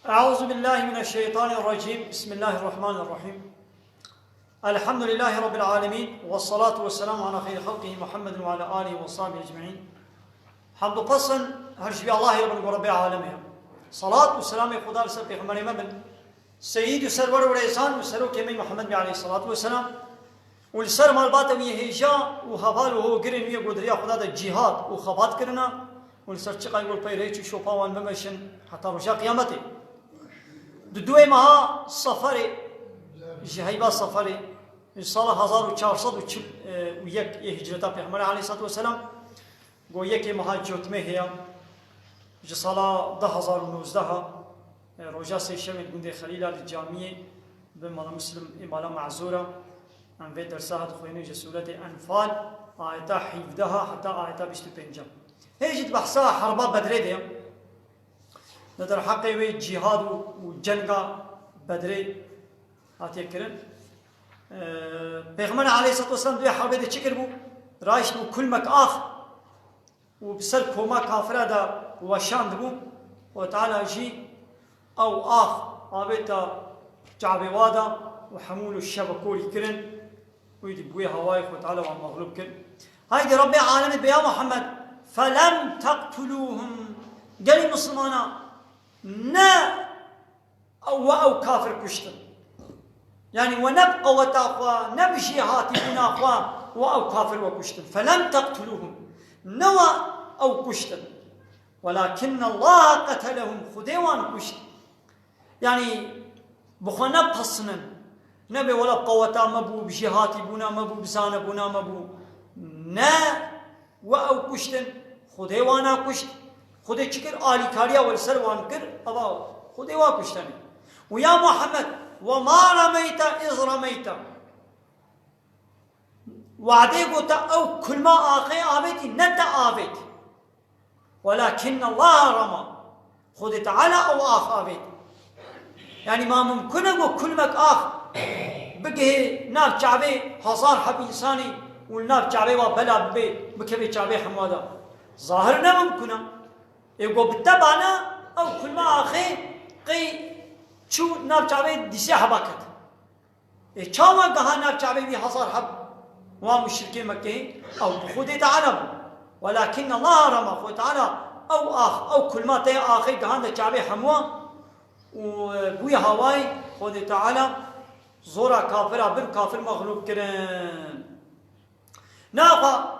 أعوذ بالله من الشيطان الرجيم. بسم الله الرحمن الرحيم. الحمد لله رب العالمين، والصلاة والسلام على خير خلقه محمد وعلى آله وصحبه أجمعين. حمد و پسند هر شبی الله رب العالمين. صلاة والسلام خدا رسول پیغمبر من سيد سرور ورئيسان وسرو كمي محمد عليه الصلاة والسلام والسر مالبات ويهجا وحوال وهو قرن ويا قدريا خدا دا جهاد وخبات کرنا والسر چقا يقول پیرهچ شوپاوان بمشن حتى رجا قيامته. دوی ماه سفر جهیبا سفر سال 1401 هجرت پیغمبر علیه الصلاه و السلام گو یک ماه جوتمه هیا سال 2019 روزا سه شب گنده خلیل علی جامعه به مال مسلم امالا معذوره ان به درس ها خوینه سوره انفال آیت 17 حتی آیت 25 هیچ بحثا حرب بدر ده در حق وی جهاد و جنگ بدر آتی کرن پیغمبر علیه الصلاه و السلام دوی حرب ده چکر بو رایش بو کل مک آخ و بسر کوما کافر دا وشاند بو و تعالی جی او آخ آبیتا جعبی وادا و حمول الشبکوری کرن و یدی بوی هوای خود تعالی و مغلوب کرن های دی رب العالمین بیا محمد فلم تقتلوهم گلی مسلمانا نه او كافر كشتن يعني ونبقى وتاخوا نبشي هاتفون اخوا او كافر وكشتن فلم تقتلوهم نوى او كشتن ولكن الله قتلهم خديوان كشت يعني بخنا بحصنا نبي ولا قوتا مبو بجهاتي بونا مبو بزانا بونا مبو نا او كشتن خديوانا كشت خودی چکر آلی کاریا ول سروان کر ابا خودی وا کشتنی و یا محمد و ما رمیت اذ رمیت وعده گوتا او کل ما آخی آبیتی ند آبیت ولكن الله رما خود تعالى او آخ آبیت يعني ما ممکنه گو کل مک آخ بگه ناب چعبه هزار حب انسانی و ناب چعبه و بلا بکبه چعبه حمادا ظاهر نممکنه يقول بالتبعنا أو كل ما أخي قي شو ناب شعبي ديسي حباكت شاما قها ناب شعبي بي حصار حب ومشركين مكة أو بخودي تعالى ولكن الله رمى خود تعالى أو كل ما تي أخي قها ناب شعبي حموا وبوي هواي خود تعالى زورا كافر بر كافر مغلوب كرن ناقا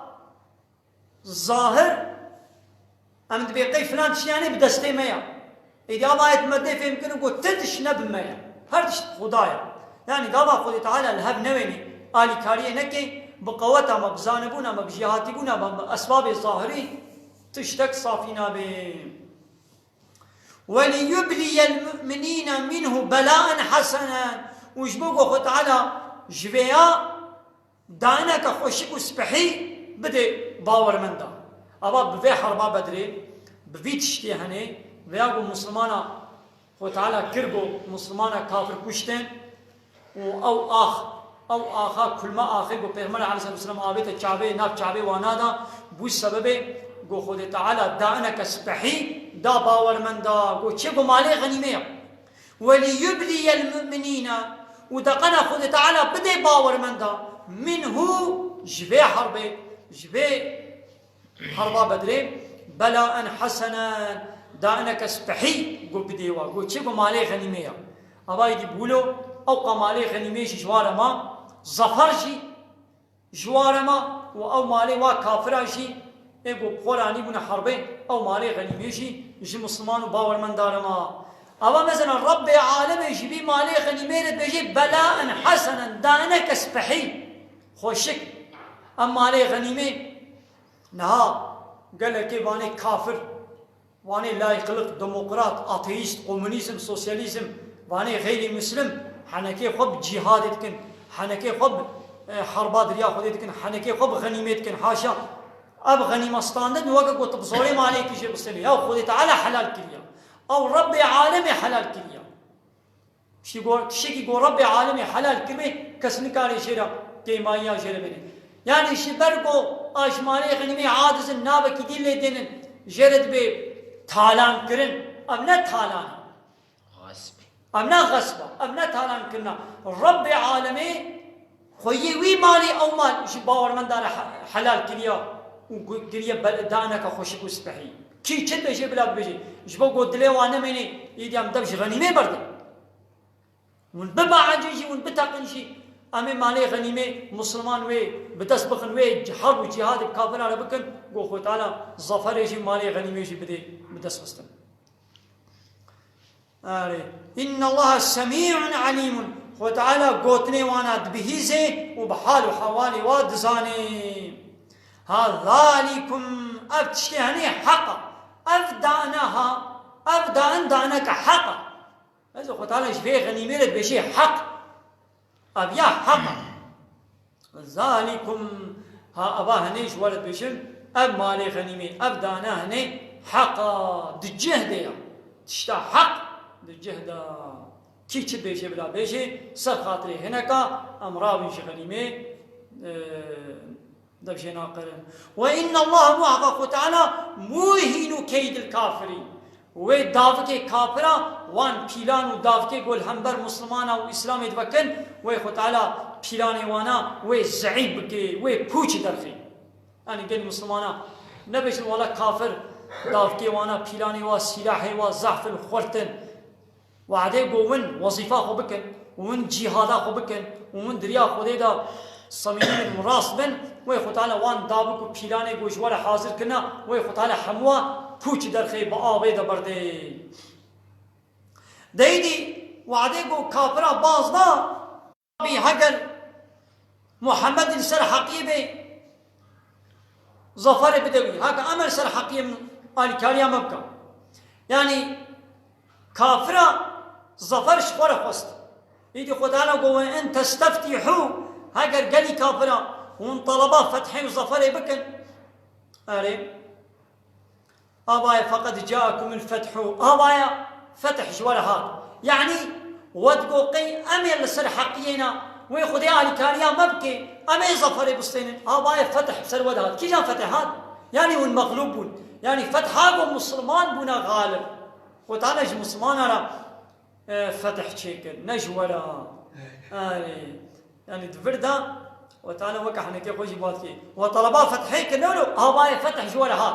ظاهر أمد بيقي فلان شياني بدستي ميا إذا ما يتمدي في يمكن يقول تدش نب ميا هردش خدايا يعني دابا خدي تعالى الهب نويني آلي كاريه نكي بقوتها ما بزانبونا ما بجهاتبونا ما بأسباب الظاهري تشتك صافينا بهم وليبلي المؤمنين منه بلاء حسنا وجبوكو خد تعالى جبيا دانك خوشك وسبحي بدي باور من دا أبا بفي حربا بدري بفي تشتي هني وياقو مسلمانا خود تعالى كربو مسلمانا كافر كشتن أو آخا كل ما آخر قو پیغمبر عليه الصلاة والسلام آبيت چابه ناب چابه وانادا بو سبب قو خود تعالى دعنك سبحي دا باور من دا قو چه قو مالي غنيمه وليبلي المؤمنين ودقنا خود تعالى بدي باور من دا منه جبه حربه جبه حربا بدري بلاء حسنا دانك سبحي قو بديوا قو تشيكو مالي غنيمية أبا يدي بولو أو قمالي غنيمية جوارما ظفرشي جوارما أو مالي وا كافراشي إيقو بخوراني بنا حربين أو مالي غنيمية جي مسلمان باور من دارما أبا مثلا رب عالم يجيبي مالي غنيمية بيجي بلاء حسنا دانك سبحي خوشك أما مالي غنيمية نها قال لك واني كافر واني لا يخلق ديمقراط اتيست كومونيزم سوسياليزم واني غير مسلم حنكي خب جهادتكن حنكي خب حربات ريا خدتكن حنكي خب غنيمتكن حاشا اب غنيمستان نوقع قلت بصوري ما عليك شيء بسني او خذ تعالى حلال كليا او رب عالمي حلال كليا شي يقول شي يقول رب عالمي حلال كلمه كسنكاري شيرا كيمايا شيرا بني يعني شبرقو آشماني غنيمي عادز النابة كدين لدينن جرد بي تالان كرن ام نه تالان امنا غصبا امنا تالان كنا رب العالمين خوي وي مالي او مال شي باور من دار حلال كليا وكليا دانك خوشي وسبحي كي تشد شي بلا بيجي جبو قدلي وانا مني يدي ام دبش غنيمه برد ونببا عجيجي ونبتاقنشي امي مالي غنيمه مسلمان وي بتسبخن وي حرب وجهاد كافر على بكن قو خو تعالى ظفر يجي مالي غنيمه شي بدي بتسبستن ان الله سميع عليم خو تعالى قوتني وانا دبهيزي وبحال وحوالي وادزاني هذلكم ابتشتهني حقا افدانها دانك حقا هذا خو تعالى شبيه غنيمه بشي حق ابيا حقا ذلكم ها ابا هنيش ولد بشم اب مالي غنيمه ابدانا هني حقا دجهده تشتا حق دجهده كي تشبيشي بلا بيشي سر خاطري هناك امراوي غنيمه دبشي ناقرن وان الله محقق تعالى موهن كيد الكافرين وی داوکی کافرا وان پیلان و داوکی گل همبر مسلمانا و اسلام ادوکن وی خود تعالی پیلانی وانا وی زعیب بکی وی پوچ درخی یعنی گل مسلمانا نبیشن والا کافر داوکی وانا پیلانی و سلاحی و زحف الخورتن وعده گوون وظیفه خو بکن ومن جهادا خو بکن ومن دریا خوده دا صميم مراس بن وي خو تعالى وان دابك وبيلاني گوشوار حاضر كنا وي خو تعالى حموا پوچ درخي بآبه دبرده ديدي وعده گو كافرا بازدا بي هگر محمد سر حقيبه ظفر بدوي هكا عمل سر حقيب آل كاريا مبكا يعني كافرا ظفر شخور خست يدي خو تعالى گو ان تستفتحوا هاجر قالي كافرة وان طلبا فتحي وظفري بكن أري أبايا فقد جاءكم الفتح أبايا فتح جوال هذا يعني ودقوقي أمي لسر حقينا ويخذي آلي كاريا مبكي أمي ظفري بستين أبايا فتح بسر ود هذا كي جاء فتح هذا يعني والمغلوب يعني فتح هذا مسلمان بنا غالب وتعالى مسلمان على فتح شيكل نجولا أري يعني دفردا وتعالى وكحنا كيف وجه باتكي وطلبا فتحيك نولو هواي فتح جوال هاد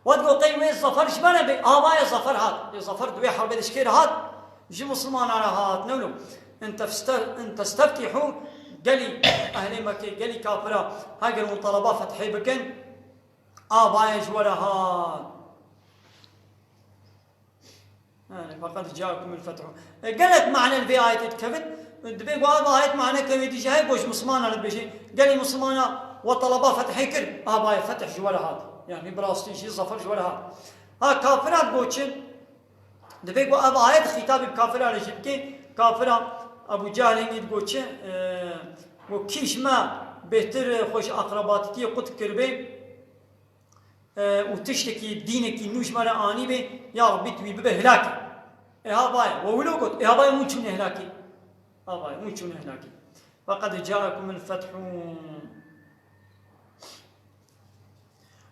وتقول قيم وين ظفر شبنا بي هواي ظفر هاد ظفر دوي حرب دشكير هاد جي مسلمان على هاد نولو انت استفتحوا قالي اهل مكه قالي كافره هاجر من طلبا فتحي بكن هواي جوال هاد يعني فقد جاءكم الفتح قالت معنى البي آية تكفت دبي قوا آية معنى كويدي جاي بوش مسلمان على بيجي قال لي مسلمان وطلبا فتحي كر باي فتح جوال هذا يعني براستي شيء ظفر جوال هذا ها كافرات بوشن دبي قوا آية خطاب بكافر على جبكي كافر أبو جهل يد بوشن وكيش ما بهتر خوش أقرباتي قد كربي وتشتكي دينك نوش مرة آني بي يا ربي تبي بهلاكي باي وولو قلت باي مو شنو هلاكي باي مو شنو هلاكي فقد جاءكم الفتح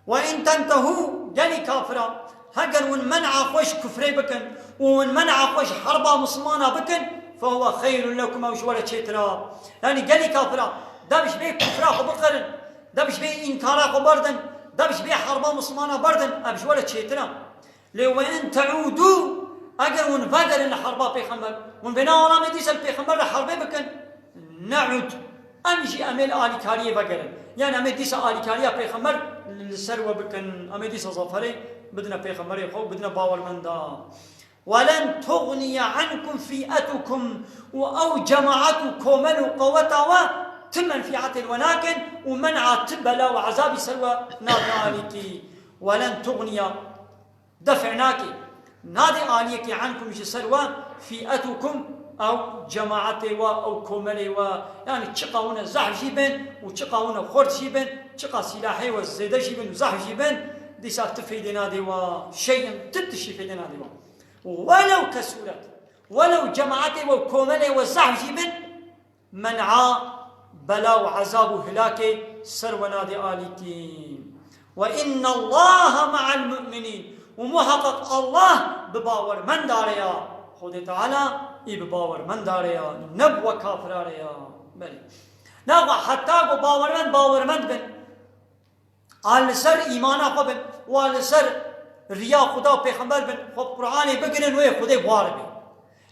وإن تنتهوا جاني كافرة هجر ومنع خوش كفري بكن ومنع خوش حربا مسلمانا بكن فهو خير لكم أو شوالة شيترا يعني جاني كافرة دبش بيه كفرا بقرن دبش بيه إنكارا بردن دبش بيه حربا مسلمانا بردن أبش ولا شيترا لو إن تعودوا أجر ونفجر إن حربا بيخمر ونبنا ولا مديس البيخمر حربي بكن نعود أمشي أميل آلي كاريه بقرن يعني أمديس آلي كاريه بيخمر السروة بكن أمديس ظفري بدنا بيخمر يخو بدنا باور من دا ولن تغني عنكم فئتكم أو جماعتكم قوتها تمن في عتل ولكن ومنع تبلا وعذاب سلوى نادي ولن تغني دفعناك نادي آليك عنكم سلوى فئتكم أو جماعتي أو كوملي يعني تشقاونا زحف جيبن وتشقاونا خورد جيبن تشقا سلاحي والزيدة جيبن وزحف جيبن دي ساكتفي نادي وشيء تدشي في نادي ولو كسورت ولو جماعتي وكوملي وزحف جيبن منعا بلا وعذاب هلاك سر ونادي آليكي وإن الله مع المؤمنين ومحقق الله بباور من داريا خود تعالى باور من داريا نبوة كافراريا بلي نبوة حتى باور من بن على سر إيمانا قبل وعلى سر ريا خدا پیغمبر بن خب قرآن بگرن وی خود بوار بن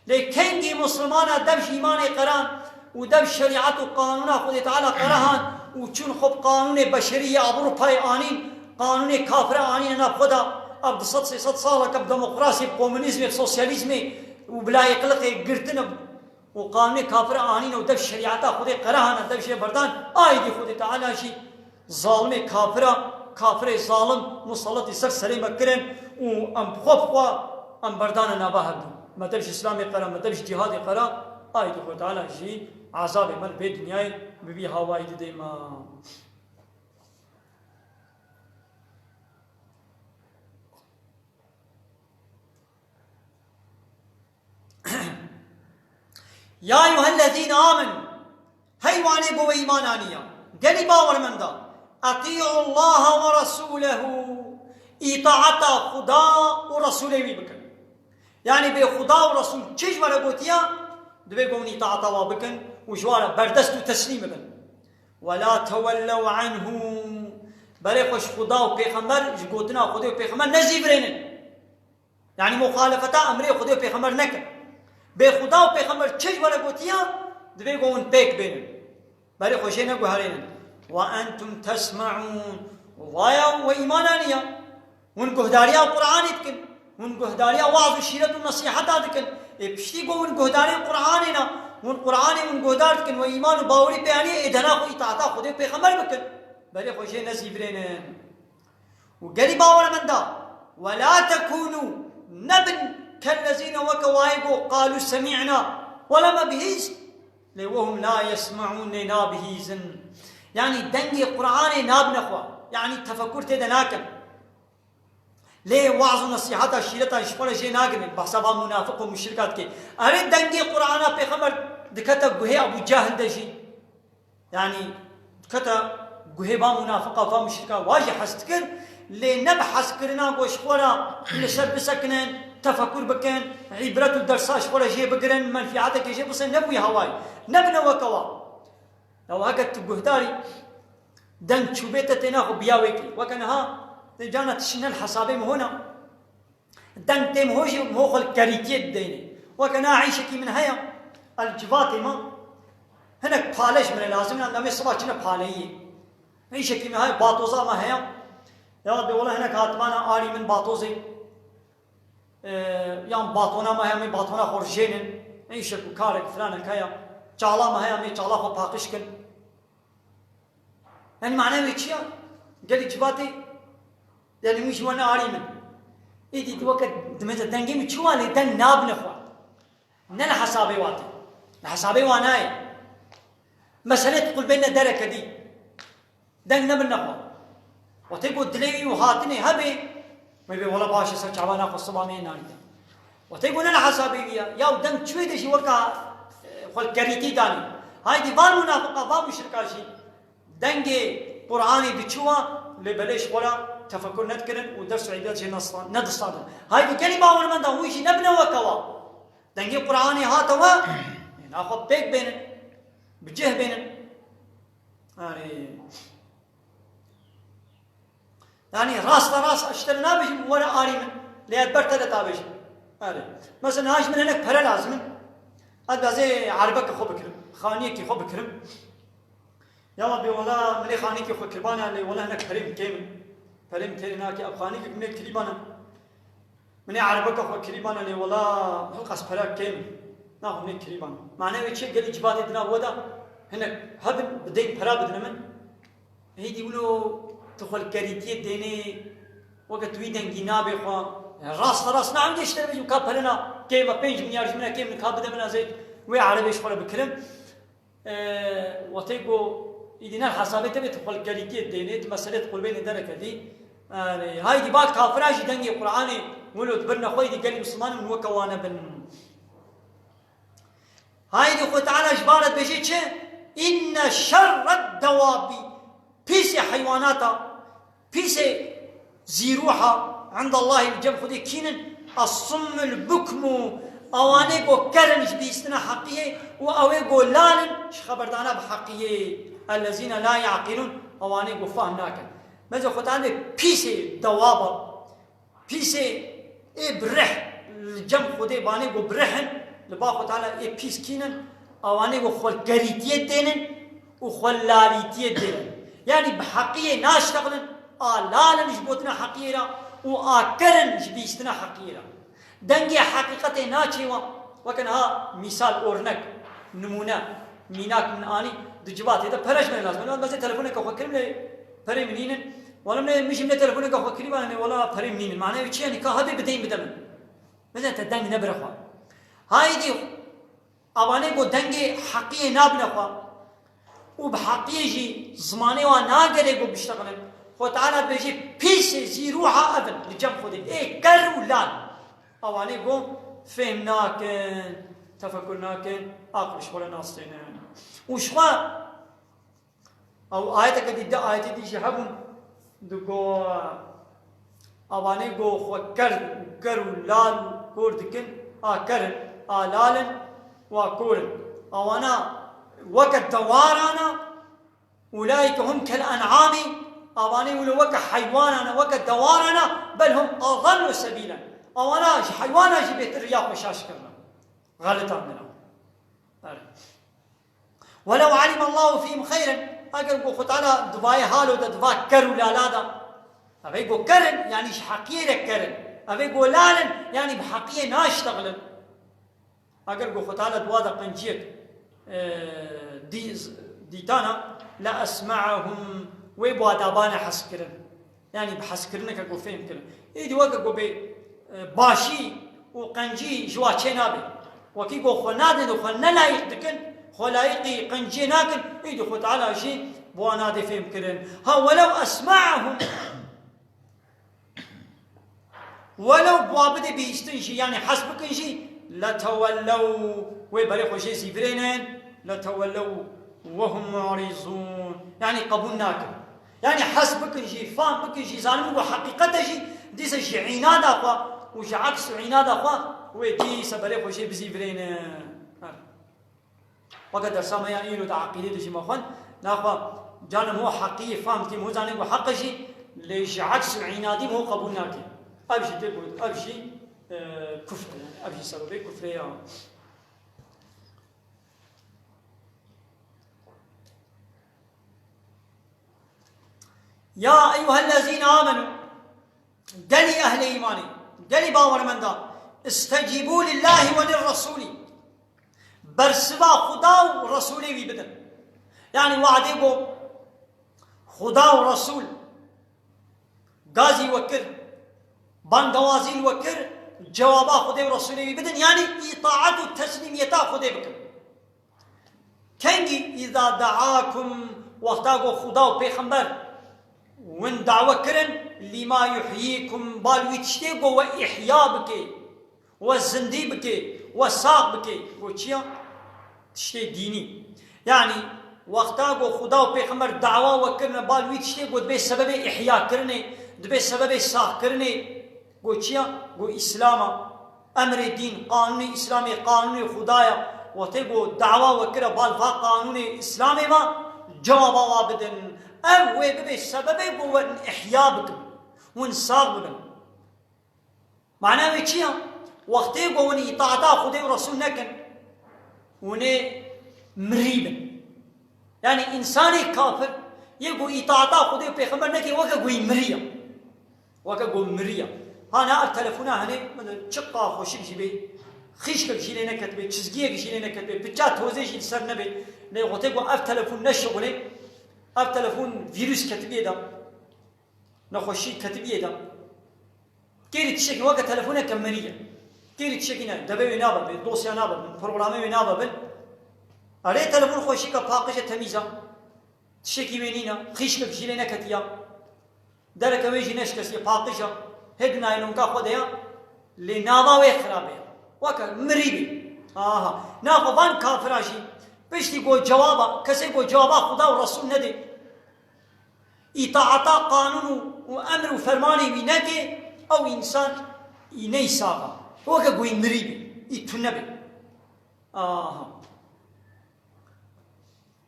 لیکن کی مسلمان دبش ایمان قرآن و دبش شریعت و قانون خود تعالى قرآن و چون خب قانون بشری عبور پای آنین قانون کافر آنین نب خدا اب 200 سال کب دموکراسی کمونیسم سوسیالیسم و بلای قلق گرتن و قانون کافر آنین و دبش شریعت خود قرآن دبش بردان آیدی خود تعالى شی ظالم کافر ظالم مسلط سر سری مکرن و ام خوف ام بردان نباهد ما دبش اسلام قرآن ما دبش جهاد قرآن آیدی خود تعالى شی عذاب من به دنیای ببی هوای دیده ما يا أيها الذين آمنوا هيواني بو إيمانانيا قلي باور من دا أطيعوا الله ورسوله إطاعة خدا ورسوله بكن يعني بي خدا ورسول چيش ولا قوتيا دبي قوم إطاعة وابكن وجوارا بردست تسليم بكن ولا تولوا عنه بل خوش خدا وبيغمبر جقوتنا خدا وبيغمبر نزيبرين يعني مخالفة أمري خدا وبيغمبر نكن به خدا و پیغمبر چش ولا گوتیا دوی گون پیک بینن برای خوشی نگو هرین و انتم تسمعون و ایمانانیا ون گهداریا قرآن کن ون گهداریا وعظ و شیرت و نصیحت کن پشتی گو ون گهداریا قرآننا ون قرآن ون گهدار کن و ایمان و باوری بیانی ادنا و اطاعت خدا و پیغمبر بکن برای خوشی نصیب رینن و گلی باور من دا ولا تكونوا نبن كالذين وكوايقوا قالوا سمعنا ولما بهيز وهم لا يسمعون نابهيزن يعني دنجي قرآن ناب نخوا يعني تفكر تدناكم ليه وعظ نصيحات الشيرة شفال شيء ناقن بحسب منافق ومشركات كي أريد دنجي قرآن بيخمر دكتا قهي أبو جاهل دشي يعني دكتا قهي با منافقة فمشركة واجه حستكر ليه نبحث كرنا وشفورا لسر بسكنن تفكر بكن عبرة الدرساش ولا شيء بقرن منفعتك شيء بس نبوي هواي نبنا وكوا لو هكت بهداري دن شوبيته تناخو بياويكي وكانها جانا تشنل حسابهم هنا دن تم هوجي موخل كاريتيت ديني وكانها عيشكي من هيا الجباتي ما هناك بالش من لازم عندما الصباح كنا باليه عيشكي من هيا باطوزا ما هيا يا ربي والله هناك هاتمانا آري من باطوزي یان باتونا ما همی باتونا خورجینن ایشک و کارک فلان کیا چالا ما همی چالا خو پاکش کن يعني معناه چیه قال جباتي يعني مش وانا عاري من ايدي توقت دمت دنگي مچوالي دن ناب نخوا نلا حسابي واتي حسابي واناي مسألة تقول بيننا دركة دي دن نب نخوا وتقول دليوي وهاتني هبي ما يبي ولا باشا سر چاوانا خو صبا مين ناري وتقول انا حسابي بيا يا دن چوي دشي وركا خل كريتي داني هاي دي بار منافقه بار مشركاشي دنگي قراني بچوا لبلش ولا تفكر نذكرن ودرس عبادات نصا ندصادن هاي دي كلمه اول من ده هو شي نبنا وكوا دنگي قراني هاتوا ناخذ بيك بين بجه بين يعني راس اشترنا بش ولا اري من ليبرت تابش مثلا هاش من هناك فر لازم هذا زي عربك خو بكرم خانيك خو بكرم يلا بي ولا ملي خانيك خو كربانا اللي ولا هناك فريم كيمن اب خانيك من كريبانا من عربك خو كريبانا اللي ولا القص فراك كيمن ناخذ من كريبانا معناه شيء قال جبادي دنا ودا هناك هذا بديك فرا بدنا من هي يقولوا تخل كريتيه ديني وقت ويدن جنابي خو راس نعم يشتري بيجو كابلنا كيما 5 مليار جمنا كيما كابدا من زيد وي عربي شخوره بكرم وتيجو يدينا الحسابات تبي تقول كريتيه ديني مساله تقول بين دركه دي هاي دي بعد كافراجي دنجي قراني ولو تبرنا خوي دي قال مسلمان من وكوانا بن هاي دي خو تعالى جبارت بيجي ان شر الدواب بيس حيواناتا بيس زيروحا عند الله الجب خدي كينن الصم البكم اواني قو كرنش بيستنا حقيه واوي قو لالن خبردانا بحقيه الذين لا يعقلون اواني قو فهمناك ماذا خداني بيسي دوابا بيسي برح الجم خدي باني قو برحن لباخو تعالى بيس كينن اواني قو خل قريتيه دينن وخل لاليتيه دينن يعني بحقيه ناشتغلن لالن جبوتنا حقيرة وآكرن جبيستنا حقيرة دنگي حقيقة ناچيوا وكان ها مثال أورنك نمونة ميناك من آني دجبات هذا فرج من لازم أنا بس تلفونك أخو كلمة فري منين ولا من مش من تلفونك أخو كلمة ولا فري منين معناه وشي يعني كهذا بدين بدمن مثلا تدنگ نبرخوا هاي دي أواني بو دنگي حقيقة نابنخوا وبحقيقة جي زماني وناقري بو بيشتغلن خو تعالى بيجي بيس زي روحها أبن لجم خودي كر ولان أواني قوم فهمناكن تفكرناكن عقل شغل ناصرين وشوا أو آية كدي دا آية دي جهبون دقو أواني قو خو كر ولان كوردكن كرن لالن وكورن أوانا وقت دوارانا أولئك هم كالأنعام أواني ولو وك حيواننا وك دوارنا بل هم أضل سبيلا أوانا حيوانا جبت الرياض مشاش كرنا غلط عندنا ولو علم الله فيهم خيرا أقل قو خطالا دباي هالو دبا كرو لالادا أبي قو كرن يعني حقيرة كرن أبي قو لالن يعني بحقية ناشتغلن أقل قو خطالا دوادا قنجيك ديتانا لا أسمعهم ويبوا دابانا حسكرن يعني بحسكرنك اكو فهم كرن ايدي وقا قو بي باشي وقنجي جوا تشينابي وكي قو خنادن وخنا لايق دكن خلايقي قنجي ناكن ايدي خو تعالى شي بوانا دي فهم كرن ها ولو اسمعهم ولو بوابدي بيستنشي يعني حسبك شي لتولوا ويبري خو شي سيفرينن لتولوا وهم معرضون يعني قبولناكن يعني حسبك شي فهم بك شي ظالم وحقيقته شي ديس شي عناد اخوا وش عكس عناد اخوا ويجي سبري خو شي بزيفرين وقد سما يعني له عقيده شي مخن ناخوا جانم هو حقيقي فهم كي مو ظالم وحق شي ليش عكس عنادي هو قبولناكن ابشي تقول ابشي كفر يعني ابشي سبب كفر يعني يا أيها الذين آمنوا دلي أهل إيماني دلي باور من دا استجيبوا لله وللرسول برسبا خدا ورسوله بيبدن يعني وعده بو خدا ورسول غازي وكر باندوازي وكر جوابا خدا ورسوله بيبدن يعني إطاعة التسليمية خدا بكر كنجي إذا دعاكم وقتاقو خدا وبيخمبر وين دعوة كرن لما يحييكم بالويتشتيقو وإحياء بكي والزندي بكي والساق بكي وشيا تشتي ديني يعني وقتاقو خدا وبيخمر دعوة وكرن بالويتشتيقو دبي سبب إحياء كرني دبي سبب ساق كرني وشيا إسلاما أمر الدين قانوني إسلامي قانوني خدايا وتبو دعوة وكرن بالفا قانوني إسلامي ما جوابا وابدن أو ببي سببي هو إحياء بكم ونصاب بكم معناه ويشيا وقتي قوني إطاعتا خدي ورسول نكن وني مريبا يعني إنساني كافر يقول إطاعتا خدي وبيخمر نكي وكا قوي مريا هانا التلفونا هني من شقا خوشك جيبي خيشك جيلي نكتبي تشزقية جيلي نكتبي بجات هوزي سر نبي وقتي قو أف تلفون نشغلي أف تلفون فيروس كتبيه دا نخوشي كتبيه دا كيري تشكي وقت تلفونه كمرية كيري تشكينا دبي نابل دوسيا نابل برنامج نابل عليه تلفون خوشي كباقشة تميزة تشكي منينا خيشك جيلنا كتيا درك ويجي نشكسي باقشة هدنا ينونكا خديا لنابا ويخرابيا وكا مريبي ناخو فان كافراشي بشتي قو جوابا كسي قو جوابا خدا والرسول ندي إطاعتا قانون وأمر وفرماني بنكي أو إنسان إني ساقا وكا قوي مريبي تو نبي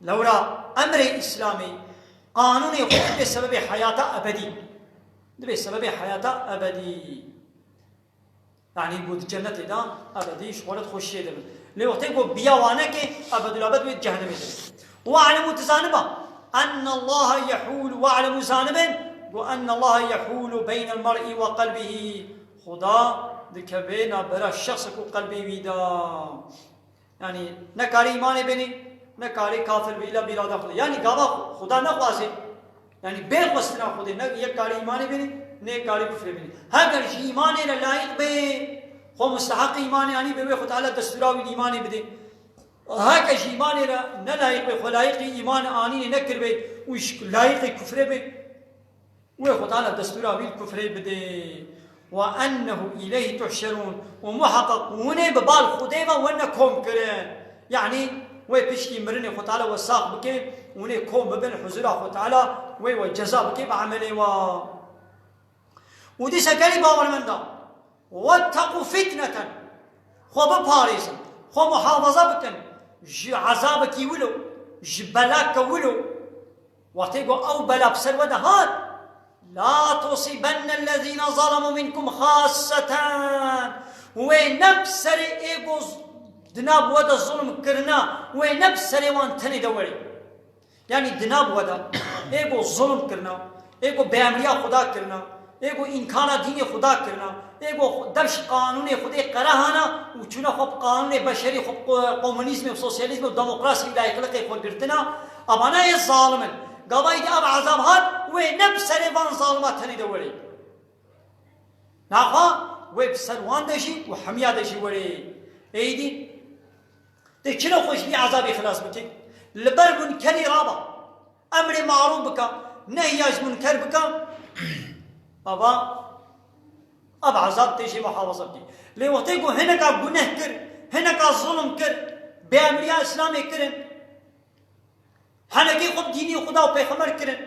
لورا أمر إسلامي قانون يخوض بسبب حياة أبدي بسبب حياة أبدي يعني بود جنة دا أبدي شغلت خوشي دم لوقت يقول بيوانك أبد الأبد بيت جهنم واعلموا تزانبا أن الله يحول واعلموا زانبا وأن الله يحول بين المرء وقلبه خدا دكبينا برا الشخص كو قلبي ويدا يعني نكاري إيمان بني نكاري كافر بإلا بإرادة خدا يعني قابا خدا نخواسي يعني بير وستنا خدا يكاري إيمان بني نكاري كفر بني هاگر إيمان للايق بي خو مستحق إيمان يعني بي خدا على دستوراوي الإيمان بدي هاگر إيمان نلايق بي خلايق إيمان آنين نكر بي وش لايق كفر بي وخدا على دستوراوي الكفر بدي وأنه إليه تحشرون ومحققون ببال خديبا وأنكم كرين يعني ويبشكي مرني خد تعالى والساق بكي ونكم ببن حزورا خد تعالى والجزاء بكي بعمله ودي سكالي باور من دا واتقوا فتنة خو بباريسا خو محافظة بكن عذابك ولو بلاك ولو واتقوا أو بلا بسر ودهات لا تصيبن الذين ظلموا منكم خاصة ونبسر إيقوز دناب ودا الظلم كرنا ونبسر وانتني دوري يعني دناب ودا إيقو ظلم كرنا إيقو بأمريا خدا كرنا إيقو إنكانا ديني خدا كرنا إيقو درش قانوني خدا قراهانا وچونا خب قانون بشري خب قومونيزم وسوسياليزم وديمقراطي لا يخلقي خود برتنا أبانا الظالمن قضايد أب عذاب هاد ونبسر وان ظالمات تني دوري ناخا وبسر وان دشي وحميا دشي وري ايدي تكنو خوش بي عذابي خلاص بك لبر منكري رابا امر معروف بك نهياج منكر بك ابا اب عذاب تشي محافظه بك لي وقت يقول هناك گناه كر هناك ظلم كر بامريا اسلامي كرن هناك خد ديني خدا وبيغمبر كرن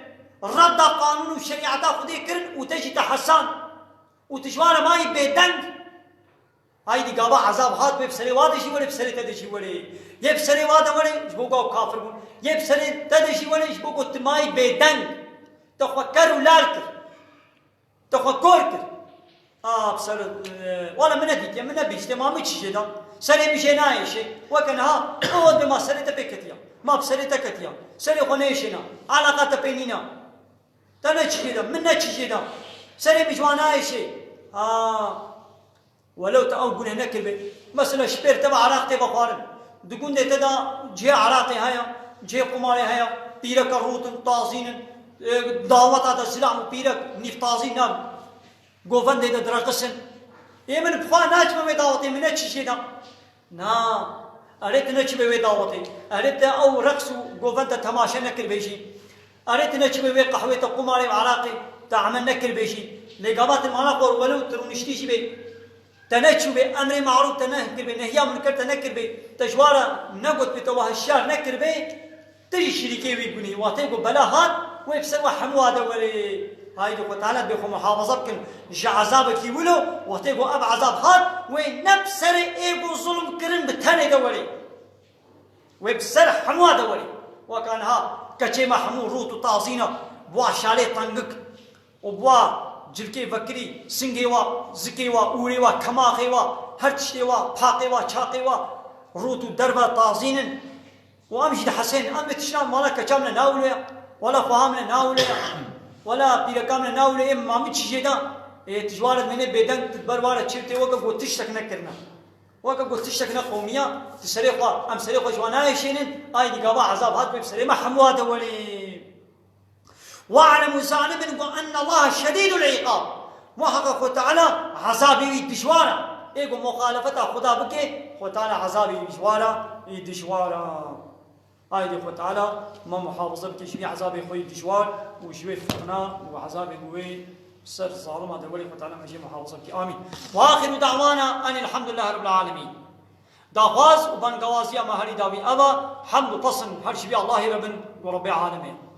رد قانون وشريعه خدي كرن وتجي تحسان وتجوار ماي بيدنگ هاي دي قابا عذاب هات بسري واده شي ولا بسري تدشي ولا يبسري واده ولا جبوكو كافر يبسري تدشي ولا جبوكو تماي بيدنگ تفكر ولارك تفكر بسر ولا من ديك من بيش ما مشي ده سري مشي نايشي وكان ها اود بما سري تبكتيا ما بسري تكتيا سري خنيشنا علاقه بيننا تنشي ده من نشي ده سري مش نايشي ولو تأوجن هناك مثلا شبير تبع عراقي بخارن دقون ده تدا جه عراقي هيا جه قماري هيا بيرك الروت طازين دعوات هذا السلام بيرك نفتازين نام قوفن ده درقسن من بخوا ناچ به دعوتي من نچ شيدا نا اريت نچ به دعوتي اريت او رقص قوفن ده تماشا نكر بيشي اريت نچ به قهوه قماري عراقي تعمل نكر بيشي لقابات المناقر ولو ترونشتي شي به تنشو بأمر معروف تنهكر به نهي منكر تنكر به تجوارا نقد بتواه الشار نكر به تجي شريكي ويقولي واتيقو بلا هاد ويبسر وحموا هذا ولي هاي دو تعالى بيخو محافظة بكن عذابك يولو واتيقو أب عذاب هاد ونبسر إيقو ظلم كرن بتاني دولي ويبسر حموا هذا ولي وكان ها كچيما حمو روتو تعظينا بوا شالي تنقك وبوا جلكي بكري سنگيوا زكيوا اوريوا كماخيوا هرچيوا پاقيوا چاقيوا روتو دربا تعظينن وامجد حسين امت شنا مالك كامنا ناوليا ولا فهمنا ناوليا ولا بيركامنا ناوليا ما مچيدا تجوارد مني بدن تبرواره چرتي وقا گوتش تك نكرنا وقا گوتش تك قوميا تسريخوا ام سريخوا جوانايشينن اي دغوا عذاب هات بسري ما حموا دولي واعلموا زانبا وان الله شديد العقاب وحقق تعالى عذابي دشوارا ايغو مخالفه خدا بكي خدانا عذابي دشوارا دشوارا هاي دي تعالى ما محافظه بكي شوي عذابي خوي دشوار وشوي فتنه وعذابي قوي سر ظالم هذا ولي تعالى ماشي محافظه بكي امين واخر دعوانا ان الحمد لله رب العالمين داغاز وبنغوازيا ما هري داوي ابا حمد وتصن هر شي الله رب العالمين